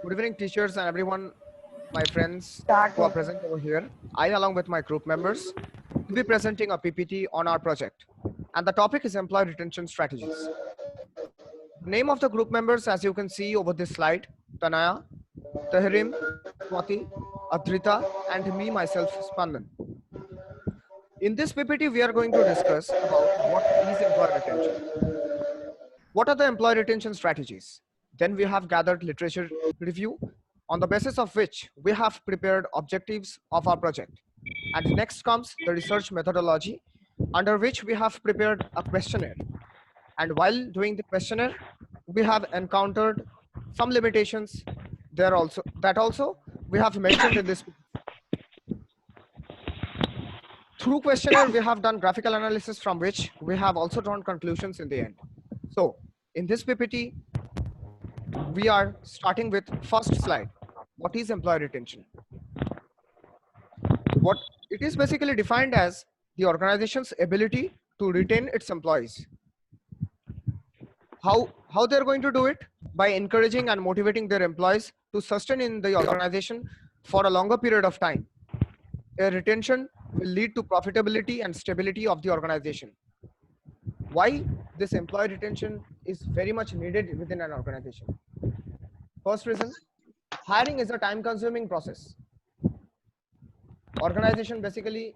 Good evening, teachers and everyone, my friends who are Started. present over here. I, along with my group members, will be presenting a PPT on our project. And the topic is employee retention strategies. The name of the group members, as you can see over this slide, Tanaya, Tahrim, Swati, Adrita, and me, myself, Spandan. In this PPT, we are going to discuss about what is employee retention. What are the employee retention strategies? Then we have gathered literature review, on the basis of which we have prepared objectives of our project. And next comes the research methodology, under which we have prepared a questionnaire. And while doing the questionnaire, we have encountered some limitations there also we have mentioned in this. Through questionnaire, we have done graphical analysis from which we have also drawn conclusions in the end. So in this PPT, we are starting with first slide. What is employee retention? What it is basically defined as the organization's ability to retain its employees. How they're going to do it? By encouraging and motivating their employees to sustain in the organization for a longer period of time. A retention will lead to profitability and stability of the organization. Why this employee retention is very much needed within an organization? First reason, hiring is a time consuming process. Organization basically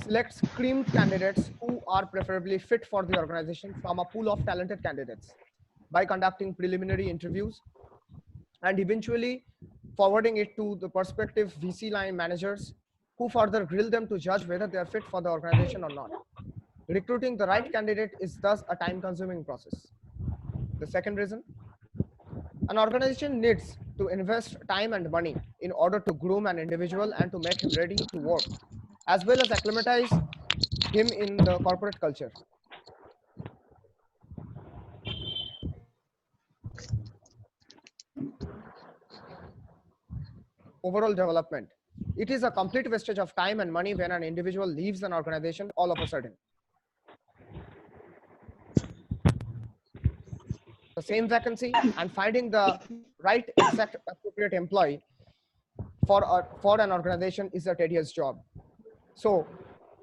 selects creamed candidates who are preferably fit for the organization from a pool of talented candidates by conducting preliminary interviews and eventually forwarding it to the prospective VC line managers who further grill them to judge whether they are fit for the organization or not. Recruiting the right candidate is thus a time consuming process. The second reason, an organization needs to invest time and money in order to groom an individual and to make him ready to work, as well as acclimatize him in the corporate culture. Overall development. It is a complete wastage of time and money when an individual leaves an organization all of a sudden. The same vacancy and finding the right exact appropriate employee for an organization is a tedious job. So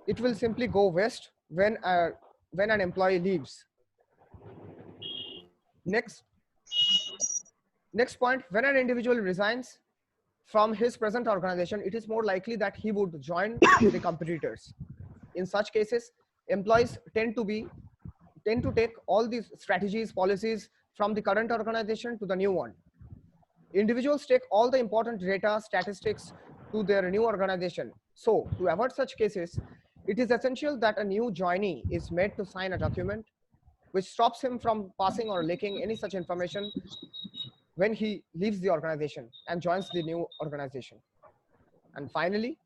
it will simply go waste when an employee leaves. Next point, when an individual resigns from his present organization, it is more likely that he would join the competitors. In such cases, employees tend to take all these strategies, policies from the current organization to the new one. Individuals take all the important data, statistics to their new organization. So to avoid such cases, it is essential that a new joinee is made to sign a document which stops him from passing or leaking any such information when he leaves the organization and joins the new organization. And finally,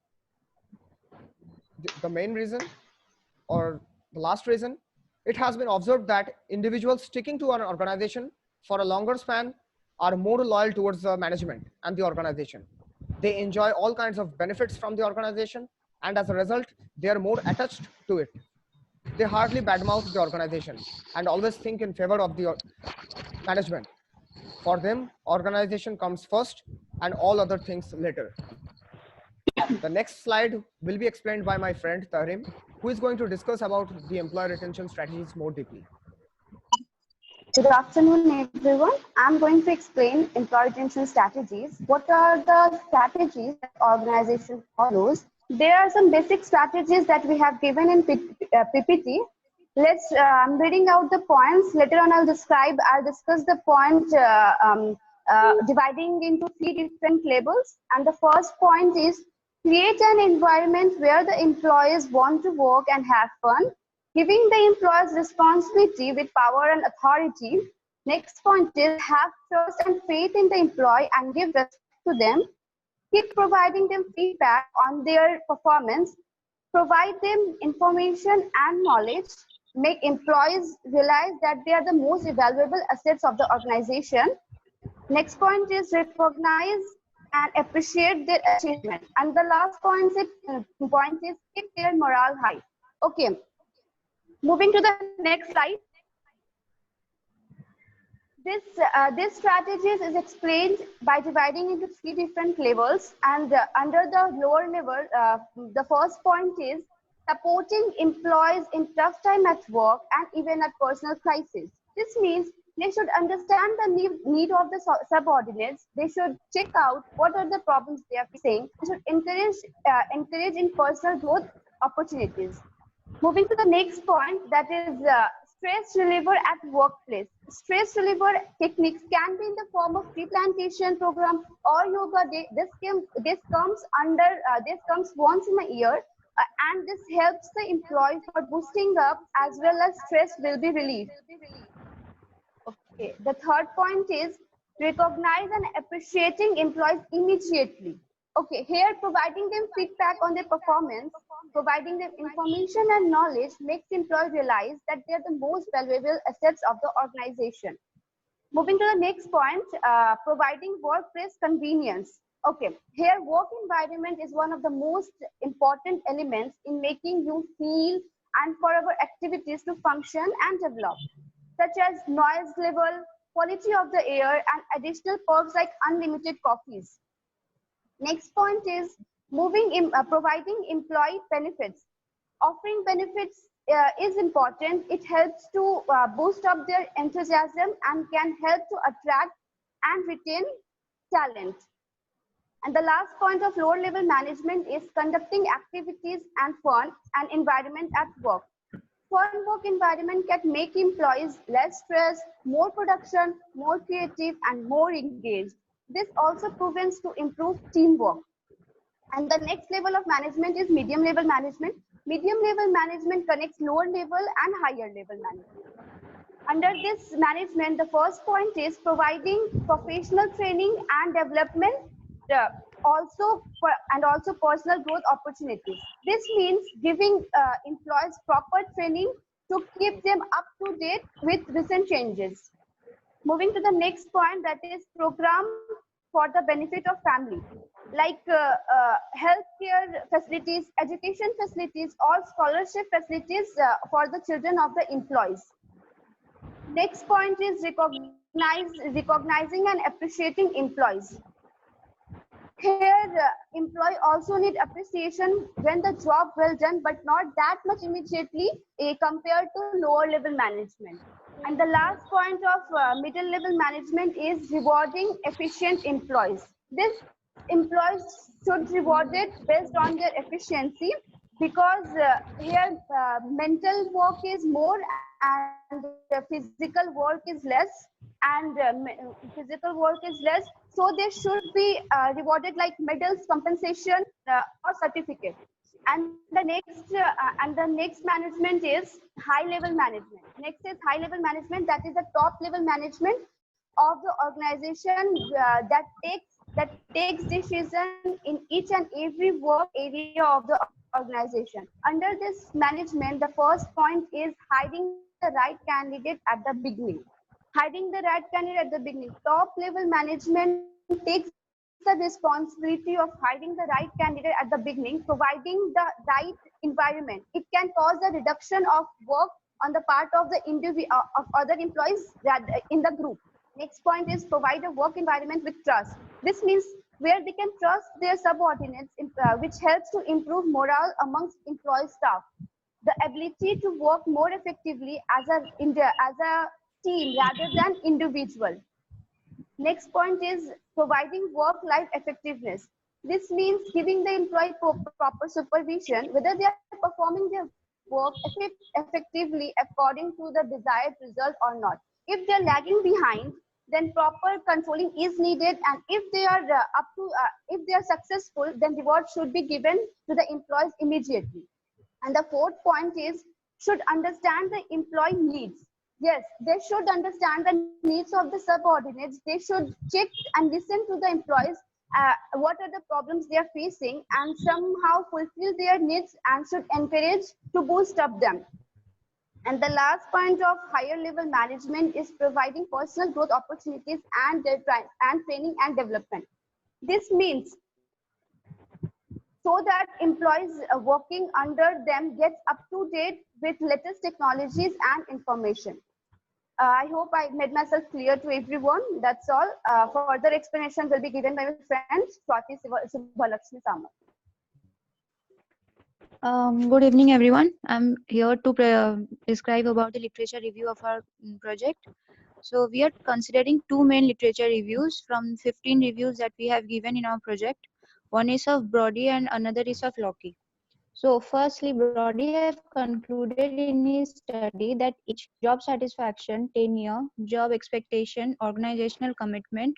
the main reason or the last reason, it has been observed that individuals sticking to an organization for a longer span are more loyal towards the management and the organization. They enjoy all kinds of benefits from the organization, and as a result, they are more attached to it. They hardly badmouth the organization and always think in favor of the management. For them, organization comes first and all other things later. The next slide will be explained by my friend Tahrim, who is going to discuss about the employee retention strategies more deeply. Good afternoon, everyone. I'm going to explain employee retention strategies. What are the strategies that organization follows? There are some basic strategies that we have given in PPT. I'm reading out the points. Later on, I'll discuss the point dividing into 3 different levels. And the first point is create an environment where the employees want to work and have fun. Giving the employees responsibility with power and authority. Next point is have trust and faith in the employee and give respect to them. Keep providing them feedback on their performance. Provide them information and knowledge. Make employees realize that they are the most valuable assets of the organization. Next point is recognize and appreciate their achievement. And the last point is keep their morale high. Okay. Moving to the next slide. This strategies is explained by dividing into three different levels, and under the lower level, the first point is supporting employees in tough time at work and even at personal crisis. This means they should understand the need of the subordinates. They should check out what are the problems they are facing. They should encourage in personal growth opportunities. Moving to the next point, that is stress reliever at workplace. Stress reliever techniques can be in the form of tree plantation program or yoga day. This comes once in a year, and this helps the employees for boosting up as well as stress will be relieved. Okay. The third point is recognize and appreciating employees immediately. Okay, here providing them feedback on their performance, providing them information and knowledge makes employees realize that they are the most valuable assets of the organization. Moving to the next point, providing workplace convenience. Okay, here work environment is one of the most important elements in making you feel and for our activities to function and develop, such as noise level, quality of the air, and additional perks like unlimited coffees. Next point is providing employee benefits. Offering benefits is important. It helps to boost up their enthusiasm and can help to attract and retain talent. And the last point of lower level management is conducting activities and fun and environment at work. Fun work environment can make employees less stressed, more production, more creative, and more engaged. This also prevents to improve teamwork. And the next level of management is medium level management. Medium level management connects lower level and higher level management. Under this management, the first point is providing professional training and development, also personal growth opportunities. This means giving employees proper training to keep them up to date with recent changes. Moving to the next point, that is program for the benefit of family, like healthcare facilities, education facilities, or scholarship facilities for the children of the employees. Next point is recognizing and appreciating employees. Here, employee also need appreciation when the job well done, but not that much immediately compared to lower level management. And the last point of middle level management is rewarding efficient employees. This employees should rewarded based on their efficiency, because here mental work is more and physical work is less, and physical work is less, so they should be rewarded like medals, compensation, or certificate. And the next management is high level management. Next is high level management, that is the top level management of the organization that takes decision in each and every work area of the organization. Under this management, the first point is hiring the right candidate at the beginning. Hiring the right candidate at the beginning. Top level management takes the responsibility of hiring the right candidate at the beginning, providing the right environment. It can cause a reduction of work on the part of the of other employees in the group. Next point is provide a work environment with trust. This means where they can trust their subordinates, which helps to improve morale amongst employee staff. The ability to work more effectively as a team rather than individual. Next point is providing work-life effectiveness. This means giving the employee proper supervision, whether they are performing their work effectively according to the desired result or not. If they are lagging behind, then proper controlling is needed, and if they are if they are successful, then reward should be given to the employees immediately. And the fourth point is should understand the employee needs. Yes, they should understand the needs of the subordinates. They should check and listen to the employees, what are the problems they are facing, and somehow fulfill their needs, and should encourage to boost up them. And the last point of higher level management is providing personal growth opportunities and training and development. This means so that employees working under them gets up to date with latest technologies and information. I hope I made myself clear to everyone. That's all. Further explanations will be given by my friend Swati Subhalakshmi Samat. Good evening, everyone. I'm here to describe about the literature review of our project. So we are considering two main literature reviews from 15 reviews that we have given in our project. One is of Brody and another is of Loki. So firstly, Brody have concluded in his study that age, job satisfaction, tenure, job expectation, organizational commitment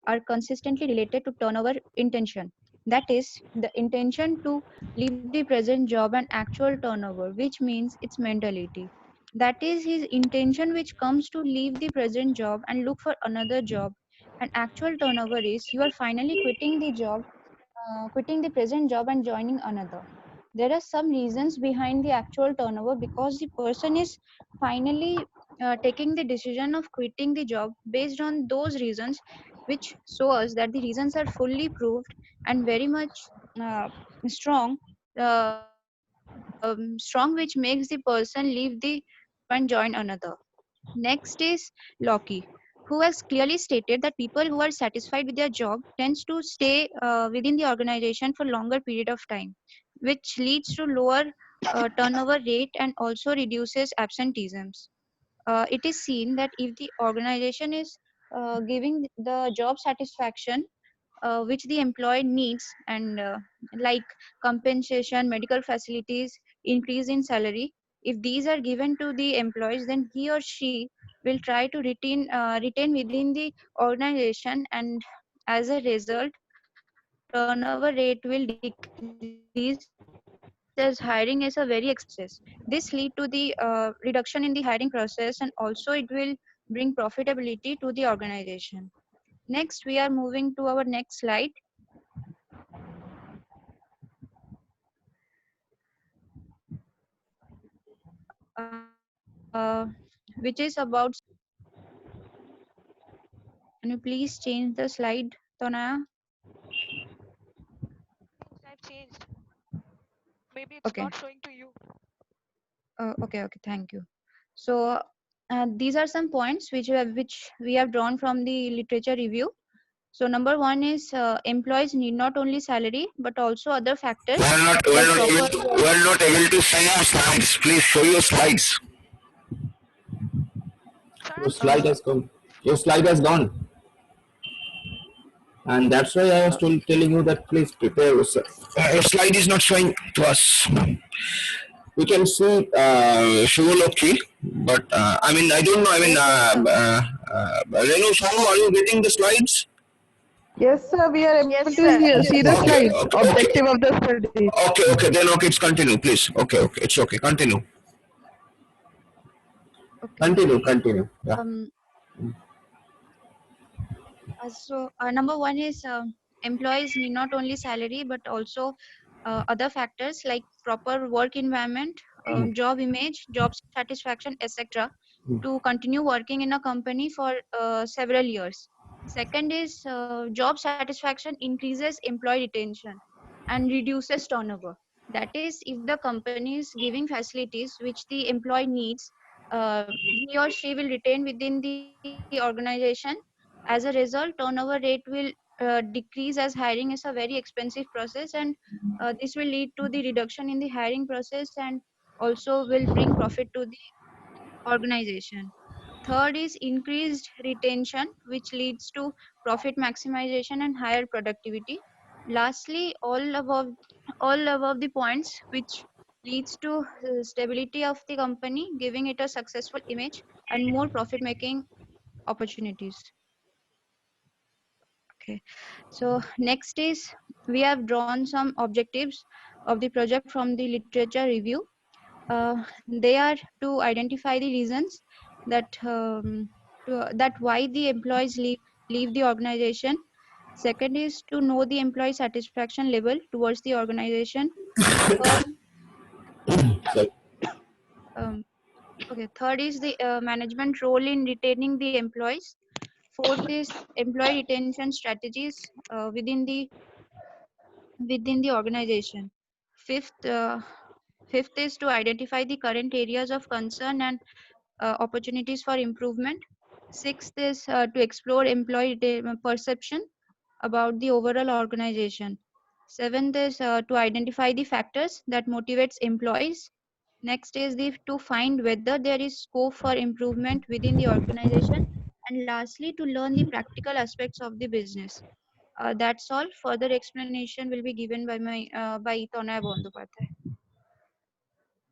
are consistently related to turnover intention. That is, the intention to leave the present job and actual turnover, which means its mentality. That is his intention, which comes to leave the present job and look for another job. And actual turnover is you are finally quitting the job, quitting the present job and joining another. There are some reasons behind the actual turnover because the person is finally taking the decision of quitting the job based on those reasons, which show us that the reasons are fully proved and very much strong, strong, which makes the person leave the and join another. Next is Loki, who has clearly stated that people who are satisfied with their job tends to stay within the organization for longer period of time, which leads to lower turnover rate and also reduces absenteeism. It is seen that if the organization is giving the job satisfaction which the employee needs and like compensation, medical facilities, increase in salary, if these are given to the employees, then he or she will try to retain within the organization, and as a result turnover rate will decrease as hiring is a very expensive process. This lead to the reduction in the hiring process, and also it will bring profitability to the organization. Next, we are moving to our next slide, which is about. Can you please change the slide, Tonaya? I've changed. Maybe it's Okay. not showing to you. Okay. Thank you. So these are some points which we have drawn from the literature review. So number one is employees need not only salary but also other factors like proper work. We're not able to see your slides. Please show your slides. Sir, Your I'm slide showing. Uh, has gone. Your slide has gone. And that's why I was telling you that please prepare yourself. Your slide is not showing to us. We can see Shivaloki, but I mean, I don't know. I mean, yes, Renu, Sonu, are you getting the slides? Yes, sir, we are able Yes, to sir. see the Okay, slides, okay, okay. objective of the study. Okay, then okay, it's continue, please. Okay, it's okay, continue. okay. Continue. Yeah. Number one is employees need not only salary but also other factors like proper work environment, job image, job satisfaction, etc. to continue working in a company for several years. Second is job satisfaction increases employee retention and reduces turnover. That is, if the company is giving facilities which the employee needs, he or she will retain within the organization. As a result, turnover rate will decrease as hiring is a very expensive process, and this will lead to the reduction in the hiring process and also will bring profit to the organization. Third is increased retention, which leads to profit maximization and higher productivity. Lastly, all above the points which leads to stability of the company, giving it a successful image and more profit making opportunities. Okay, so next is we have drawn some objectives of the project from the literature review. They are to identify the reasons that that why the employees leave the organization. Second is to know the employee satisfaction level towards the organization. Third, um, okay. Third is the management role in retaining the employees. Fourth is employee retention strategies within the organization. Fifth, fifth is to identify the current areas of concern and opportunities for improvement. Sixth is to explore employee perception about the overall organization. Seventh is to identify the factors that motivates employees. Next is to find whether there is scope for improvement within the organization. And lastly, to learn the practical aspects of the business. That's all. Further explanation will be given by by Tonaya Bandyopadhyay.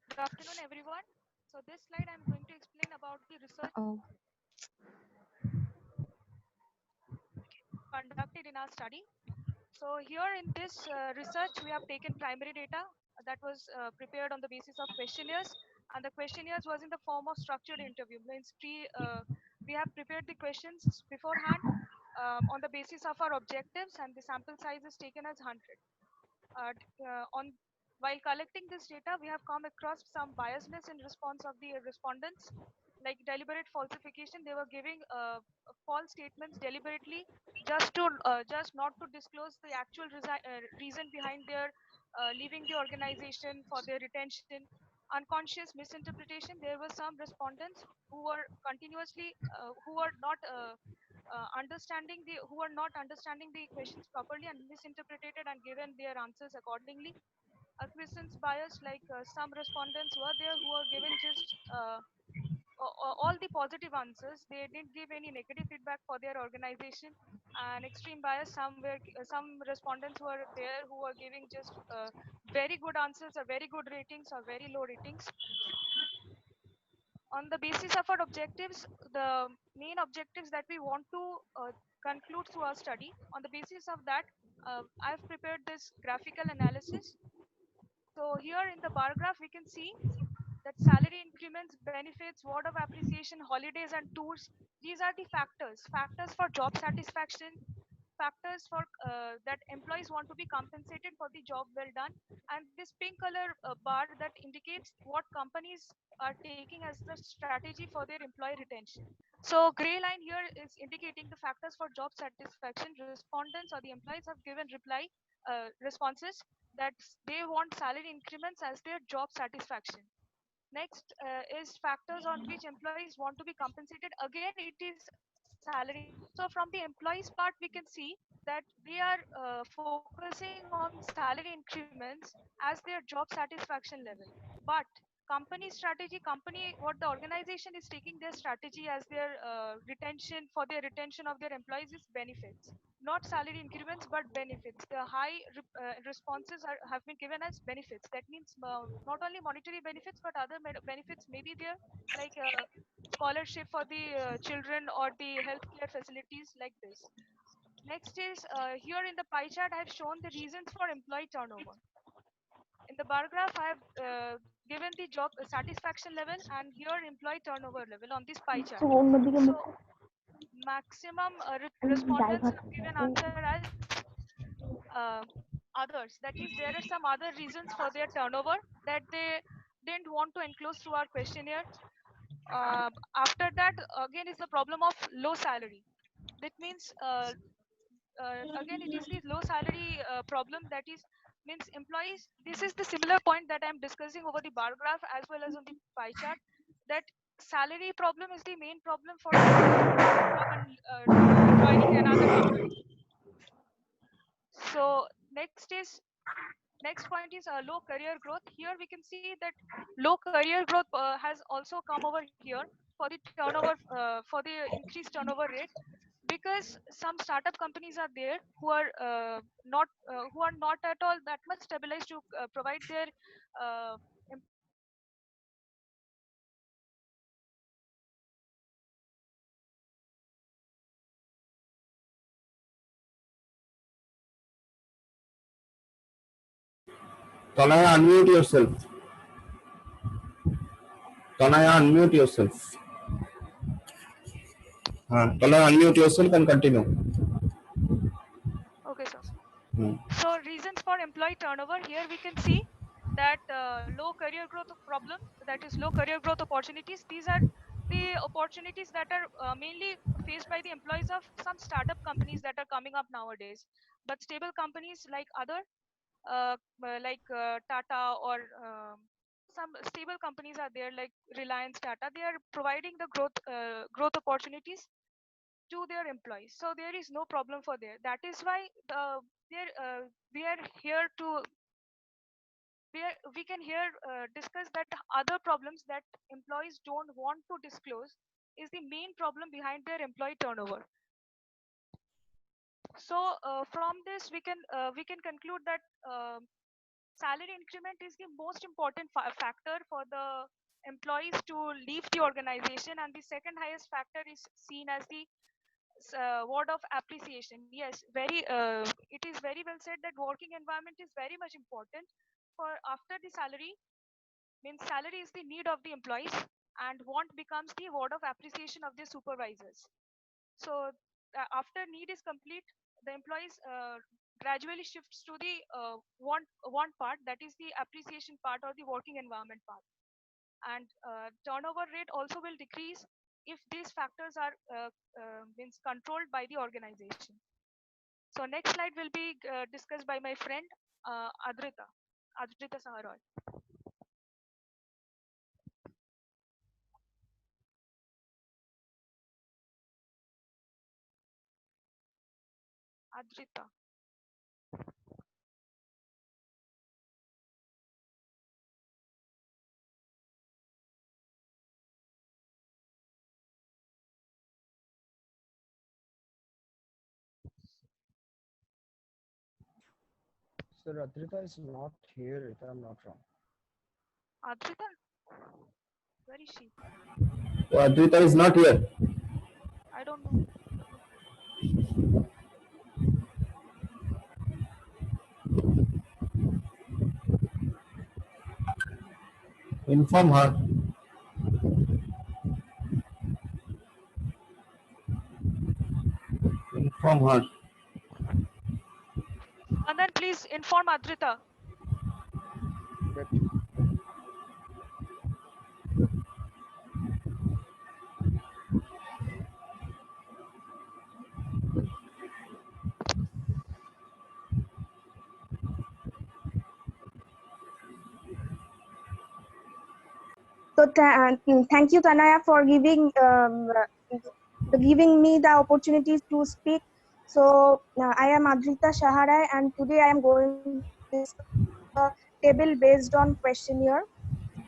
Good afternoon, everyone. So this slide I'm going to explain about the research Oh, conducted in our study. So here in this research, we have taken primary data that was prepared on the basis of questionnaires, and the questionnaires was in the form of structured interview. Means we have prepared the questions beforehand on the basis of our objectives, and the sample size is taken as 100. On while collecting this data, we have come across some biasness in response of the respondents, like deliberate falsification. They were giving false statements deliberately just not to disclose the actual reason behind their leaving the organization for their retention. Unconscious misinterpretation. There were some respondents who were continuously who are not understanding the questions properly and misinterpreted and given their answers accordingly. Acquiescence bias, like some respondents were there who were given just all the positive answers. They didn't give any negative feedback for their organization. And extreme bias, some respondents were there who were giving just very good answers or very good ratings or very low ratings. On the basis of our objectives, the main objectives that we want to conclude through our study, on the basis of that, I've prepared this graphical analysis. So here in the bar graph, we can see that salary increments, benefits, word of appreciation, holidays and tours, these are the factors for job satisfaction, factors for that employees want to be compensated for the job well done. And this pink color bar that indicates what companies are taking as the strategy for their employee retention. So gray line here is indicating the factors for job satisfaction. Respondents or the employees have given responses that they want salary increments as their job satisfaction. Next is factors on which employees want to be compensated. Again, it is salary. So from the employees part, we can see that they are focusing on salary increments as their job satisfaction level. But company strategy, what the organization is taking their strategy as their retention for their retention of their employees is benefits, not salary increments but benefits. The high responses have been given as benefits. That means not only monetary benefits but other benefits may be there, like scholarship for the children or the healthcare facilities like this. Next is here in the pie chart I have shown the reasons for employee turnover. In the bar graph I have given the job satisfaction level and here employee turnover level on this pie chart. So maximum respondents have given answer as uh, others. That is, there are some other reasons for their turnover that they didn't want to enclose through our questionnaire. After that, again, is the problem of low salary. That means, again, it is the low salary problem. That is, means employees. This is the similar point that I'm discussing over the bar graph as well as on the pie chart. That salary problem is the main problem for joining another company. So next point is low career growth. Here we can see that low career growth has also come over here for the turnover, for the increased turnover rate, because some startup companies are there who are not at all that much stabilized to provide their uh, Tanaya, unmute yourself. Tanaya, unmute yourself. Tanaya, unmute yourself and continue. okay, sir. Hmm. So reasons for employee turnover, here we can see that low career growth problem, that is low career growth opportunities. These are the opportunities that are mainly faced by the employees of some startup companies that are coming up nowadays. But stable companies like other Tata or some stable companies are there like Reliance Tata. They are providing the growth opportunities to their employees, so there is no problem for there. That is why we are here to we can here discuss that other problems that employees don't want to disclose is the main problem behind their employee turnover. So from this we can conclude that salary increment is the most important factor for the employees to leave the organization, and the second highest factor is seen as the word of appreciation. Yes, it is very well said that working environment is very much important. For after the salary, means salary is the need of the employees, and want becomes the word of appreciation of the supervisors. So after need is complete, the employees gradually shifts to the want part, that is the appreciation part or the working environment part. And turnover rate also will decrease if these factors are means controlled by the organization. So next slide will be discussed by my friend Adrita Saharoy. Adrita. Sir, Adrita is not here, if I'm not wrong. Adrita, where is she? Advita is not here. I don't know. Inform her. Inform her. And then please inform Adrita. But So thank you, Tanaya, for giving me the opportunity to speak. So I am Adrita Shaharai, and today I am going to discuss the table based on questionnaire.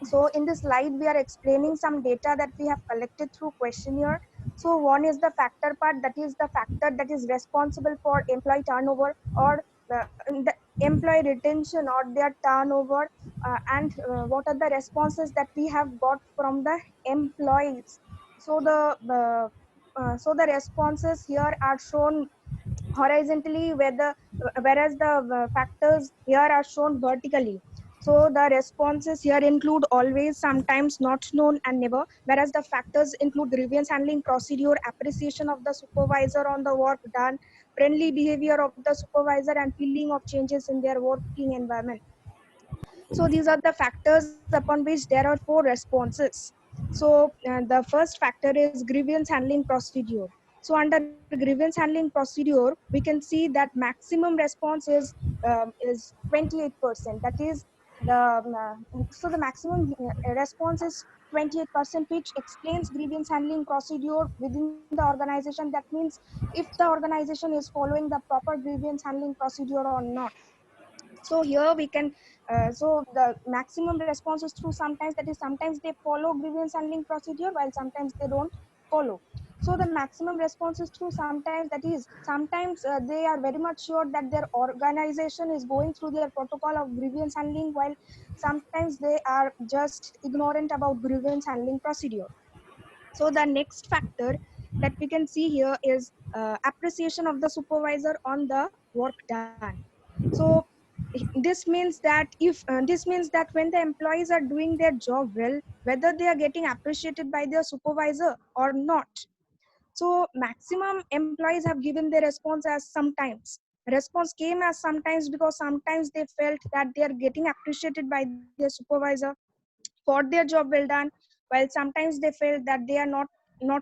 So in this slide, we are explaining some data that we have collected through questionnaire. So one is the factor part, that is the factor that is responsible for employee turnover or the employee retention or their turnover, and what are the responses that we have got from the employees. So the responses here are shown horizontally, whereas the factors here are shown vertically. So the responses here include always, sometimes, not known, and never, whereas the factors include grievance handling procedure, appreciation of the supervisor on the work done, friendly behavior of the supervisor, and feeling of changes in their working environment. So these are the factors upon which there are 4 responses. So the first factor is grievance handling procedure. So under grievance handling procedure, we can see that maximum response is 28%. That is so the maximum response is 28%, which explains grievance handling procedure within the organization. That means if the organization is following the proper grievance handling procedure or not. So here we can so the maximum response is through sometimes, that is sometimes they follow grievance handling procedure while sometimes they don't follow. So the maximum response is through sometimes, that is sometimes they are very much sure that their organization is going through their protocol of grievance handling, while sometimes they are just ignorant about grievance handling procedure. So the next factor that we can see here is appreciation of the supervisor on the work done. So this means that when the employees are doing their job well, whether they are getting appreciated by their supervisor or not. So maximum employees have given their response as sometimes. Response came as sometimes because sometimes they felt that they are getting appreciated by their supervisor for their job well done, while sometimes they felt that they are not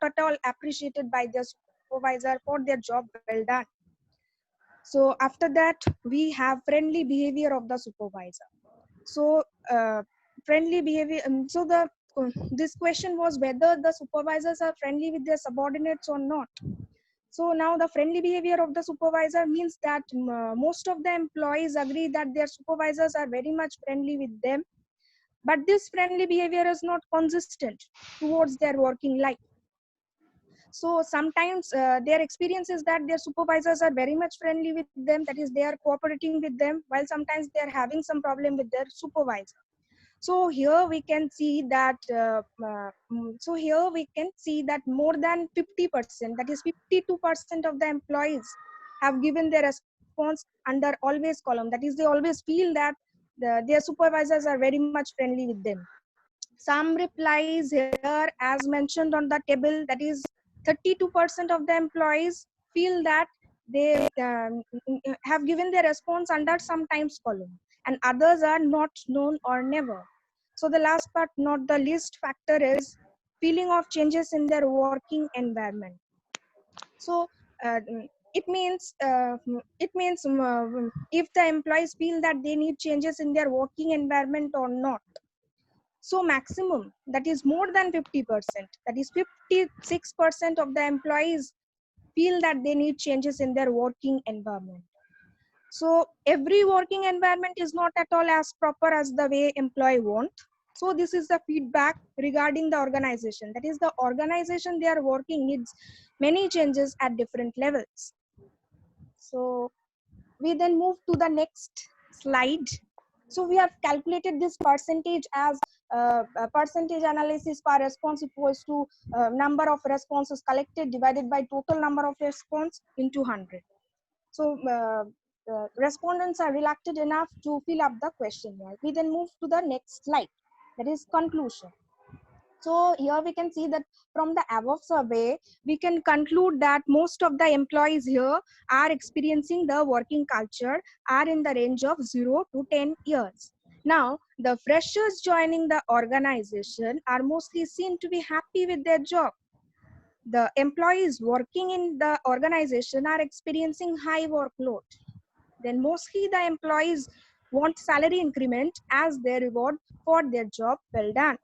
at all appreciated by their supervisor for their job well done. So after that, we have friendly behavior of the supervisor. So friendly behavior. This question was whether the supervisors are friendly with their subordinates or not. So now the friendly behavior of the supervisor means that most of the employees agree that their supervisors are very much friendly with them, but this friendly behavior is not consistent towards their working life. So sometimes their experience is that their supervisors are very much friendly with them, that is they are cooperating with them, while sometimes they are having some problem with their supervisor. So here we can see that more than 50%, that is 52% of the employees have given their response under always column, that is they always feel that their supervisors are very much friendly with them. Some replies here as mentioned on the table, that is 32% of the employees feel that they have given their response under sometimes column, and others are not known or never. So the last but not the least factor is feeling of changes in their working environment. So uh, if the employees feel that they need changes in their working environment or not. So maximum, that is more than 50%, that is 56% of the employees feel that they need changes in their working environment. So every working environment is not at all as proper as the way employee want. So this is the feedback regarding the organization, that is the organization they are working needs many changes at different levels. So we then move to the next slide. So we have calculated this percentage as a percentage analysis per response equals to number of responses collected divided by total number of response into 100. So respondents are reluctant enough to fill up the questionnaire. We then move to the next slide, that is conclusion. So here we can see that from the above survey, we can conclude that most of the employees here are experiencing the working culture are in the range of 0 to 10 years. Now, the freshers joining the organization are mostly seen to be happy with their job. The employees working in the organization are experiencing high workload. Then mostly the employees want salary increment as their reward for their job well done.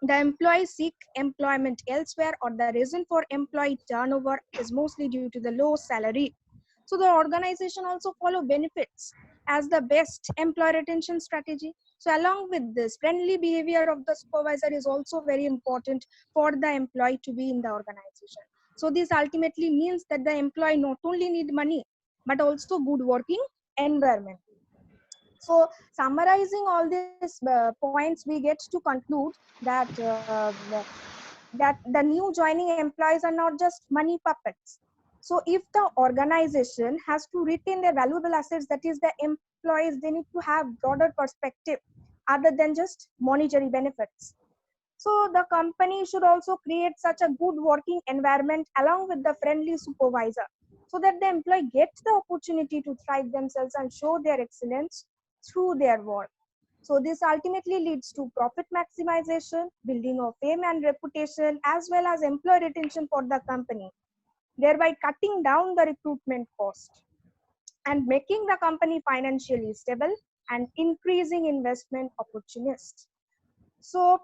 The employees seek employment elsewhere, or the reason for employee turnover is mostly due to the low salary. So the organization also follow benefits as the best employee retention strategy. So along with this, friendly behavior of the supervisor is also very important for the employee to be in the organization. So this ultimately means that the employee not only need money, but also good working environment. So summarizing all these points, we get to conclude that that the new joining employees are not just money puppets. So if the organization has to retain their valuable assets, that is the employees, they need to have broader perspective other than just monetary benefits. So the company should also create such a good working environment along with the friendly supervisor, so that the employee gets the opportunity to thrive themselves and show their excellence through their work. So this ultimately leads to profit maximization, building of fame and reputation, as well as employee retention for the company, thereby cutting down the recruitment cost and making the company financially stable and increasing investment opportunities. So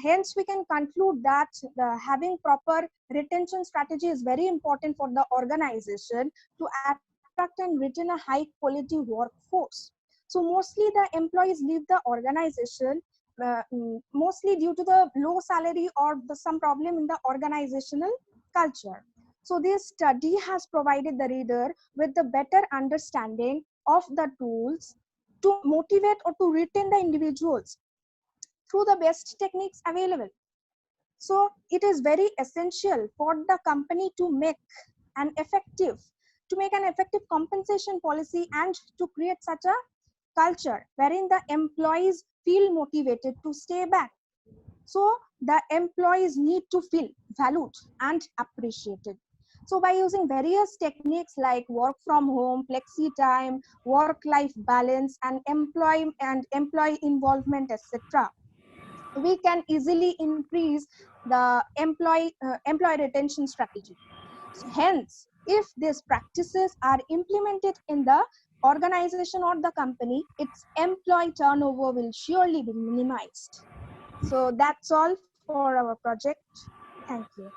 hence we can conclude that having proper retention strategy is very important for the organization to attract and retain a high quality workforce. So mostly the employees leave the organization mostly due to the low salary or some problem in the organizational culture. So this study has provided the reader with the better understanding of the tools to motivate or to retain the individuals through the best techniques available. So it is very essential for the company to make an effective compensation policy and to create such a culture wherein the employees feel motivated to stay back. So the employees need to feel valued and appreciated. So by using various techniques like work from home, flexi time, work-life balance, and employee involvement, etc., we can easily increase the employee retention strategy. So hence, if these practices are implemented in the organization or the company, its employee turnover will surely be minimized. So that's all for our project. Thank you.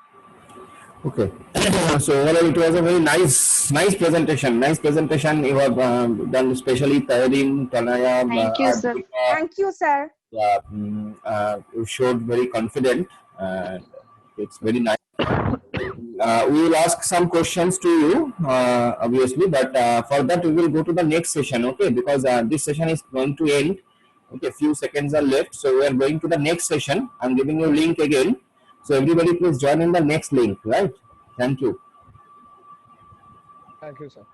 Okay. So overall, it was a very nice presentation. Nice presentation you have done, especially Tarin, Tanaya, Thank you, sir. Advika. Thank you, sir. You showed very confident. It's very nice. We will ask some questions to you, obviously, but for that we will go to the next session, okay? Because this session is going to end. Okay, few seconds are left, so we are going to the next session. I'm giving you link again, so everybody please join in the next link, right? Thank you. Thank you, sir.